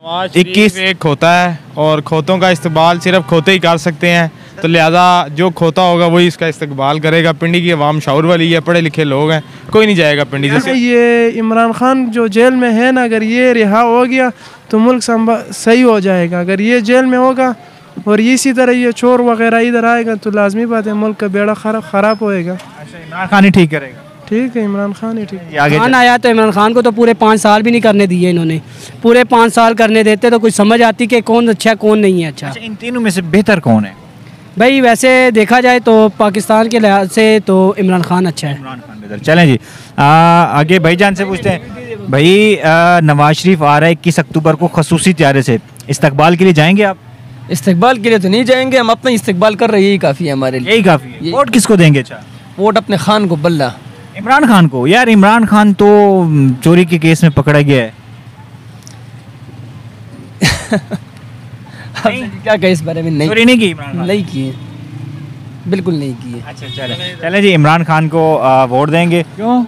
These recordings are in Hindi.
21 एक खोता है और खोतों का इस्तेमाल सिर्फ खोते ही कर सकते हैं, तो लिहाजा जो खोता होगा वही इसका इस्तेमाल करेगा। पिंडी की आवाम शाऊर वाली है, पढ़े लिखे लोग हैं, कोई नहीं जाएगा पिंडी से। ये इमरान खान जो जेल में है ना, अगर ये रिहा हो गया तो मुल्क सही हो जाएगा। अगर ये जेल में होगा और इसी तरह ये चोर वगैरह इधर आएगा तो लाजमी बात है मुल्क का बेड़ा ख़राब होएगा। अच्छा, इमरान खान ही ठीक करेगा? ठीक है, इमरान खान ही ठीक। खान आया तो इमरान खान को तो पूरे 5 साल भी नहीं करने दिए इन्होंने। पूरे 5 साल करने देते तो कुछ समझ आती कि कौन अच्छा कौन नहीं है अच्छा। अच्छा, इन तीनों में से बेहतर कौन है भाई? वैसे देखा जाए तो पाकिस्तान के लिहाज से तो इमरान खान अच्छा है। इमरान खान बेहतर। चलें जी, आगे भाईजान से पूछते हैं। भाई नवाज शरीफ आ रहा है 21 अक्टूबर को खसूसी त्यारे से, इस्तकबाल के लिए जाएंगे आप? इस्तकबाल के लिए तो नहीं जाएंगे, हम अपना इस्तकबाल कर रहे हैं, यही काफ़ी है हमारे लिए। यही काफ़ी है। वोट किसको देंगे? अच्छा, वोट अपने खान को, बल्ला इमरान खान को। यार इमरान खान तो चोरी के केस में पकड़ा गया है। क्या कहे इस बारे में? नहीं, चोरी नहीं की इमरान खान? नहीं की, बिल्कुल नहीं की। अच्छा चले जी, इमरान खान को वोट देंगे। क्यों?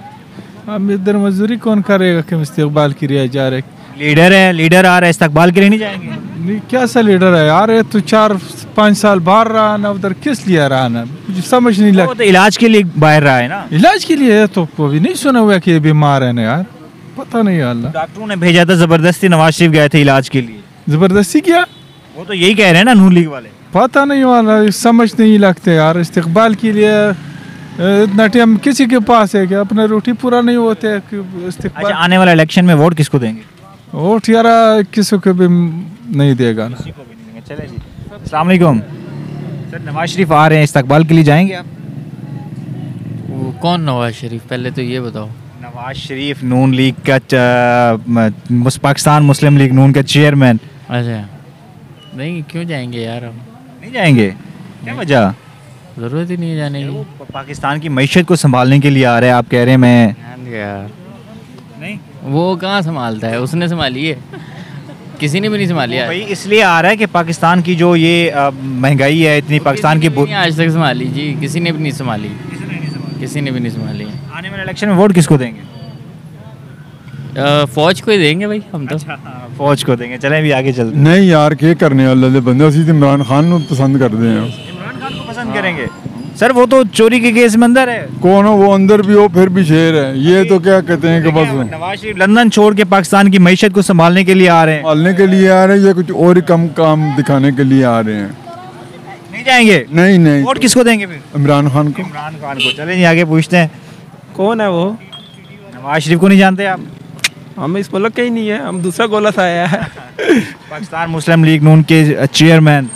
अब इधर मजदूरी कौन करेगा कि इस्तकबाल के लिए जा रहे? लीडर है, लीडर आ रहा है, इस्तकबाल के लिए नहीं जाएंगे? नहीं, क्या सा लीडर है यार? ये तो 4-5 साल बाहर रहा ना, उधर किस लिए रहा ना, मुझे समझ नहीं लगता। तो इलाज के लिए बाहर रहा है ना? इलाज के लिए है तो अभी नहीं सुना हुआ कि ये बीमार है ना यार, पता नहीं अल्लाह। डॉक्टरों ने भेजा था, जबरदस्ती नवाज शरीफ गए थे इलाज के लिए। जबरदस्ती किया? वो तो यही कह रहे हैं ना नून लीग वाले। पता नहीं वाला, समझ नहीं लगते यार। इस्तकबाल के लिए इतना टाइम किसी के पास है कि अपना रोटी पूरा नहीं होते है कि इस्तकबाल। अच्छा, आने वाला इलेक्शन में वोट किसको देंगे? वोट यार किसी को भी नहीं देगा ना। चले जी, अस्सलाम वालेकुम सर। नवाज शरीफ आ रहे हैं, इस्तकबाल के लिए जाएंगे आप? वो कौन नवाज शरीफ, पहले तो ये बताओ। नवाज शरीफ नून लीग का पाकिस्तान मुस्लिम लीग नून का चेयरमैन। अच्छा, नहीं क्यों जाएंगे यार हम? नहीं जाएंगे? क्या वजह? ज़रूरत ही नहीं है जाने की। पाकिस्तान की मईशत को संभालने के लिए आ रहे हैं, आप कह रहे हैं मैं यार नहीं। वो कहाँ संभालता है? उसने संभाली है? किसी ने भी नहीं संभाली है भाई। इसलिए आ रहा है कि पाकिस्तान की जो ये महंगाई है इतनी, पाकिस्तान की आज तक संभाली जी, किसी ने भी नहीं संभाली, किसी ने भी नहीं संभाली। आने वाले इलेक्शन में वोट किसको देंगे? फौज को ही देंगे भाई हम तो। फौज को देंगे। चलें भी आगे चलते। नहीं यार, क्या करने वाले दे बंदे, ਅਸੀਂ इमरान खान को पसंद करते हैं। इमरान खान को पसंद करेंगे? सर वो तो चोरी के केस में अंदर है। कौन हो वो? अंदर भी हो फिर भी शेर है। ये तो क्या कहते हैं कि बस नवाज शरीफ लंदन छोड़ के पाकिस्तान की मईशत को संभालने के लिए आ रहे हैं। संभालने के लिए आ रहे हैं या कुछ और ही कम काम दिखाने के लिए आ रहे हैं? नहीं जाएंगे? नहीं नहीं। वोट किसको देंगे फिर? इमरान खान को। इमरान खान को। चलें जी आगे पूछते हैं। कौन है वो? नवाज शरीफ को नहीं जानते आप? हम इस मुल्क के ही नहीं है, हम दूसरा गोला से आया है। पाकिस्तान मुस्लिम लीग नून के चेयरमैन।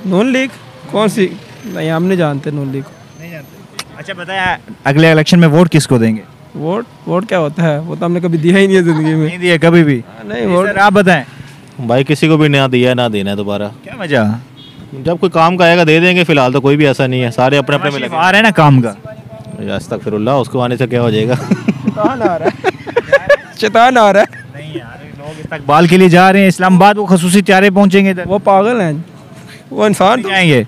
नून लीग कौन सी? नहीं, हम नहीं जानते नून लीग को। नहीं जानते? अच्छा बताया, अगले इलेक्शन में वोट किसको देंगे? वोट क्या होता है? वो तो हमने कभी दिया ही नहीं है जिंदगी में। नहीं दिया कभी भी? नहीं वोट। आप बताएं भाई। किसी को भी ना दिया ना देना है दोबारा। क्या वजह? जब कोई काम का आएगा दे देंगे, फिलहाल तो कोई भी ऐसा नहीं है, सारे अपने अपने में लगे आ रहे हैं ना काम का। अस्तगफिरुल्लाह, उसको आने से क्या हो जाएगा? शैतान आ रहा है, शैतान आ रहा है। नहीं यार, लोग इस्तकबाल के लिए जा रहे हैं इस्लामाबाद, वो खसूसी त्यारे पहुंचेंगे इधर। वो पागल हैं, वो इंसान जाएंगे?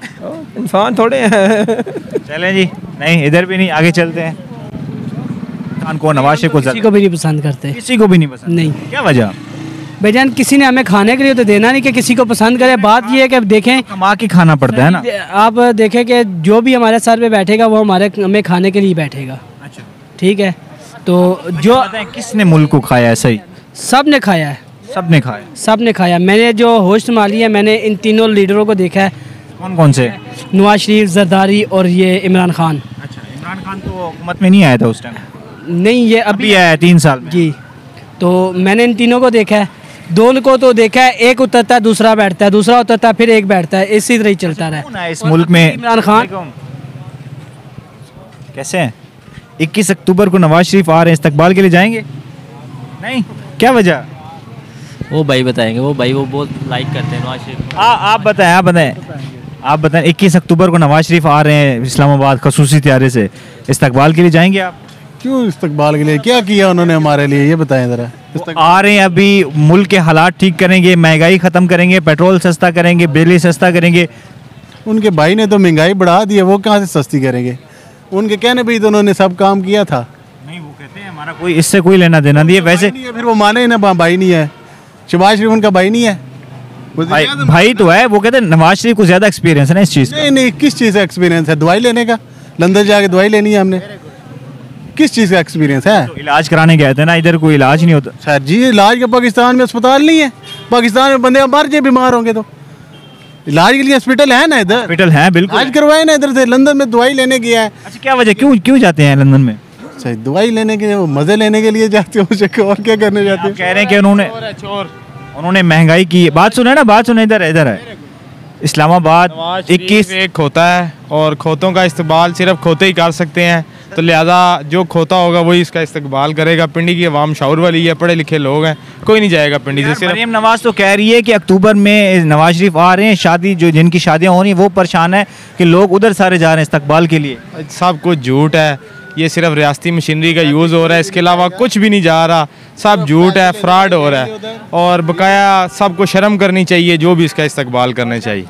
इंसान थोड़े हैं। चलें जी, नहीं इधर भी नहीं, आगे चलते हैं। खान को, नवाज शरीफ को किसी को भी नहीं पसंद करते। किसी को भी नहीं पसंद? नहीं। क्या वजह? भाईजान किसी ने हमें खाने के लिए तो देना नहीं कि किसी को पसंद करे। बात ये है कि देखें, कमा के खाना पड़ता है ना। आप देखें कि जो भी हमारे सर पे बैठेगा वो हमें खाने के लिए बैठेगा। अच्छा ठीक है, तो जो किसने मुल्क को खाया है? सही, सब ने खाया है। सब ने खाया? सब ने खाया। मैंने जो होश संभाली है, मैंने इन तीनों लीडरों को देखा है। कौन कौन से? नवाज शरीफ, जरदारी और ये इमरान खान। अच्छा, इमरान खान तो हुकूमत में नहीं आया था उस टाइम? नहीं, ये अभी आया है 3 साल में। जी, तो मैंने इन तीनों को देखा है। दोनों को तो देखा है, एक उतरता है दूसरा बैठता है, दूसरा उतरता है फिर एक बैठता है, इसी तरह ही चलता रहा है इस मुल्क में। इमरान खान कैसे हैं? 21 अक्टूबर को नवाज शरीफ आ रहे हैं, इस्तकबाल के लिए जाएंगे? नहीं? क्या वजह? वो भाई बताएंगे, वो भाई वो बहुत लाइक करते हैं नवाज शरीफ। आप बताएं, आप बताएं 21 अक्टूबर को नवाज शरीफ आ रहे हैं इस्लामाबाद खसूसी त्यारे से, इस्तकबाल के लिए जाएंगे आप? क्यों इस्तकबाल के लिए? क्या किया उन्होंने हमारे लिए, ये बताएं ज़रा। आ रहे हैं अभी, मुल्क के हालात ठीक करेंगे, महंगाई ख़त्म करेंगे, पेट्रोल सस्ता करेंगे, बिजली सस्ता करेंगे। उनके भाई ने तो महंगाई बढ़ा दी है, वो कहाँ से सस्ती करेंगे? उनके कहने पे ही तो उन्होंने सब काम किया था। नहीं, वो कहते हैं हमारा कोई इससे कोई लेना देना नहीं है। वैसे फिर वो माने ना, भाई नहीं है शहबाज शरीफ उनका भाई नहीं है? भाई तो है, वो कहते हैं नवाज शरीफ को ज्यादा एक्सपीरियंस है ना इस चीज़ का। नहीं, किस चीज़ का एक्सपीरियंस है? दवाई लेने का, लंदन जाके दवाई लेनी है हमने, किस चीज़ का एक्सपीरियंस है? तो इलाज कराने गए थे ना, इधर कोई इलाज नहीं होता। सर जी, इलाज का पाकिस्तान में अस्पताल नहीं है, पाकिस्तान में बंदे मर जाए बीमार होंगे तो इलाज के लिए हॉस्पिटल है ना, इधर हॉस्पिटल है बिल्कुल, इलाज करवाए ना इधर से। लंदन में दवाई लेने गया है। अच्छा, क्या वजह, क्यों जाते हैं लंदन में? सही दवाई लेने के, वो मजे लेने के लिए जाते हो, और क्या करने जाते हो? कह रहे हैं कि उन्होंने महंगाई की बात सुने ना, बात सुने, इधर है इस्लामाबाद 21 एक खोता है और खोतों का इस्तेमाल सिर्फ खोते ही कर सकते हैं, तो लिहाजा जो खोता होगा वही इसका इस्तेमाल करेगा। पिंडी की आवाम शऊर वाली है, पढ़े लिखे लोग हैं, कोई नहीं जाएगा पिंडी से। सिर्फ मरियम नवाज तो कह रही है कि अक्टूबर में नवाज शरीफ आ रहे हैं, शादी जो जिनकी शादियां हो रही हैं वो परेशान है कि लोग उधर सारे जा रहे हैं इस्तकबाल के लिए। सब कुछ झूठ है, ये सिर्फ रियासती मशीनरी का यूज़ हो रहा है, इसके अलावा कुछ भी नहीं जा रहा, सब झूठ है, फ्रॉड हो रहा है। और बकाया सबको शर्म करनी चाहिए जो भी इसका इस्तकबाल करने चाहिए।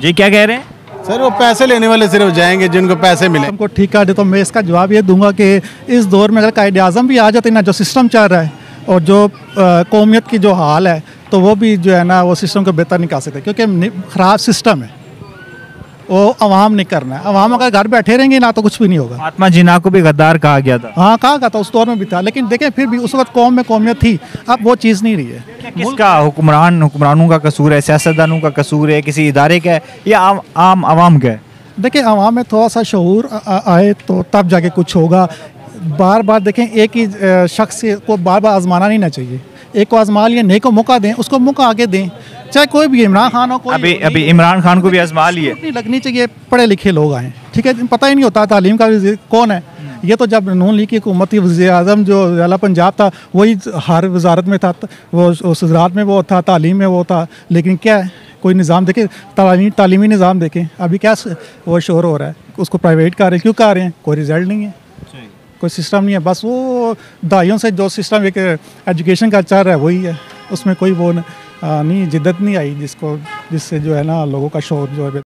जी क्या कह रहे हैं सर? वो पैसे लेने वाले सिर्फ जाएंगे जिनको पैसे मिले। हमको ठीक कर दे तो मैं इसका जवाब ये दूंगा कि इस दौर में अगर कायदे आज़म भी आ जाते ना, जो सिस्टम चल रहा है और जो कौमियत की जो हाल है, तो वो भी जो है ना वो सिस्टम को बेहतर नहीं कर सकते, क्योंकि ख़राब सिस्टम है, वो अवाम नहीं करना है। अवाम अगर घर बैठे रहेंगे ना तो कुछ भी नहीं होगा। महात्मा जिन्ना को भी गद्दार कहा गया था। हाँ, कहा गया था, उस दौर में भी था, लेकिन देखें फिर भी उस वक्त कौम में कौमियत थी, अब वो चीज़ नहीं रही है। किसका हुक्मरानों का कसूर है, सियासतदानों का कसूर है, किसी इदारे का है, या आम आवाम का है? देखिए, आवाम में थोड़ा सा शऊर आए तो तब जाके कुछ होगा। बार बार देखें, एक ही शख्स को बार बार आजमाना नहीं ना चाहिए। एक को आजमा लिया, नए को मौका दें, उसको मौका आगे दें, चाहे कोई भी, इमरान खान हो, कोई अभी इमरान खान को भी आजमा लिए। नहीं लगनी चाहिए, पढ़े लिखे लोग आए, ठीक है, पता ही नहीं होता तालीम का कौन है। ये तो जब नून लीग की हुकूमत थी, वज़ीर आज़म जो अला पंजाब था वही हर वजारत में था, वो उस वजारत में वो था, तालीम में वो था, लेकिन क्या है, कोई निज़ाम देखे, तालीमी निज़ाम देखें, अभी क्या वो शोर हो रहा है, उसको प्राइवेट कर रहे हैं, क्यों कर रहे हैं? कोई रिजल्ट नहीं है, कोई सिस्टम नहीं है, बस वो दाइयों से जो सिस्टम एक एजुकेशन का चल रहा है वही है, उसमें कोई वो नहीं जिद्दत नहीं आई जिससे जो है ना लोगों का शोर जो है